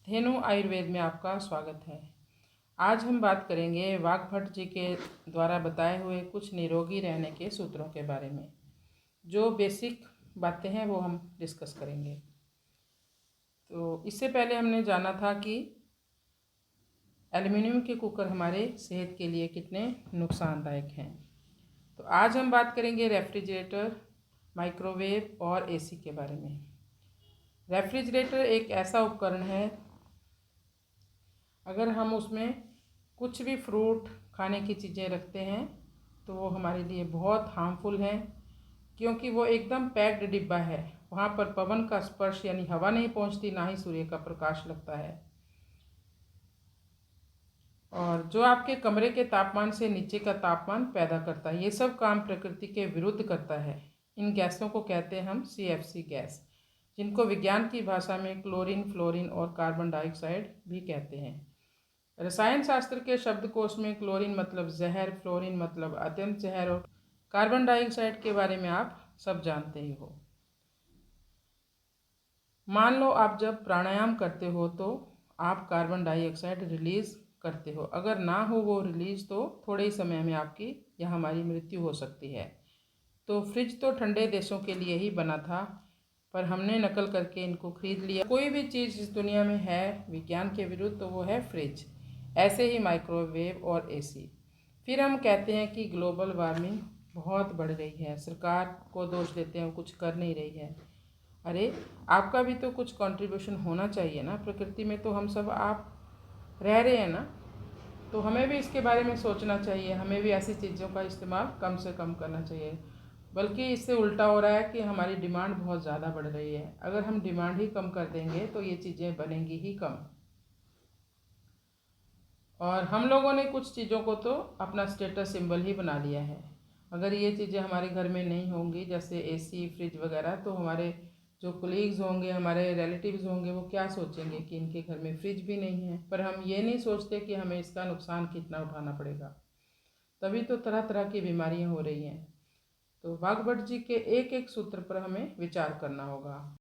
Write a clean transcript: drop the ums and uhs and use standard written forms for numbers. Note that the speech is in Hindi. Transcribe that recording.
धेनु आयुर्वेद में आपका स्वागत है। आज हम बात करेंगे वाग्भट जी के द्वारा बताए हुए कुछ निरोगी रहने के सूत्रों के बारे में। जो बेसिक बातें हैं वो हम डिस्कस करेंगे। तो इससे पहले हमने जाना था कि एल्युमिनियम के कुकर हमारे सेहत के लिए कितने नुकसानदायक हैं। तो आज हम बात करेंगे रेफ्रिजरेटर, माइक्रोवेव और एसी के बारे में। रेफ्रिजरेटर एक ऐसा उपकरण है, अगर हम उसमें कुछ भी फ्रूट खाने की चीज़ें रखते हैं तो वो हमारे लिए बहुत हार्मफुल हैं, क्योंकि वो एकदम पैक्ड डिब्बा है। वहाँ पर पवन का स्पर्श यानी हवा नहीं पहुँचती, ना ही सूर्य का प्रकाश लगता है, और जो आपके कमरे के तापमान से नीचे का तापमान पैदा करता है। ये सब काम प्रकृति के विरुद्ध करता है। इन गैसों को कहते हैं हम CFC गैस, जिनको विज्ञान की भाषा में क्लोरीन, फ्लोरीन और कार्बन डाइऑक्साइड भी कहते हैं। रसायन शास्त्र के शब्दकोश में क्लोरीन मतलब जहर, फ्लोरीन मतलब अत्यंत जहर, और कार्बन डाइऑक्साइड के बारे में आप सब जानते ही हो। मान लो आप जब प्राणायाम करते हो तो आप कार्बन डाइऑक्साइड रिलीज करते हो। अगर ना हो वो रिलीज तो थोड़े ही समय में आपकी या हमारी मृत्यु हो सकती है। तो फ्रिज तो ठंडे देशों के लिए ही बना था, पर हमने नकल करके इनको खरीद लिया। कोई भी चीज़ इस दुनिया में है विज्ञान के विरुद्ध तो वो है फ्रिज। ऐसे ही माइक्रोवेव और एसी। फिर हम कहते हैं कि ग्लोबल वार्मिंग बहुत बढ़ गई है, सरकार को दोष देते हैं वो कुछ कर नहीं रही है। अरे आपका भी तो कुछ कंट्रीब्यूशन होना चाहिए ना। प्रकृति में तो हम सब आप रह रहे हैं ना, तो हमें भी इसके बारे में सोचना चाहिए। हमें भी ऐसी चीज़ों का इस्तेमाल कम से कम करना चाहिए। बल्कि इससे उल्टा हो रहा है कि हमारी डिमांड बहुत ज़्यादा बढ़ रही है। अगर हम डिमांड ही कम कर देंगे तो ये चीज़ें बनेंगी ही कम। और हम लोगों ने कुछ चीज़ों को तो अपना स्टेटस सिंबल ही बना लिया है। अगर ये चीज़ें हमारे घर में नहीं होंगी, जैसे एसी, फ्रिज वगैरह, तो हमारे जो कोलीग्स होंगे, हमारे रिलेटिव्स होंगे, वो क्या सोचेंगे कि इनके घर में फ्रिज भी नहीं है। पर हम ये नहीं सोचते कि हमें इसका नुकसान कितना उठाना पड़ेगा। तभी तो तरह तरह की बीमारियां हो रही हैं। तो वाग्भट जी के एक एक सूत्र पर हमें विचार करना होगा।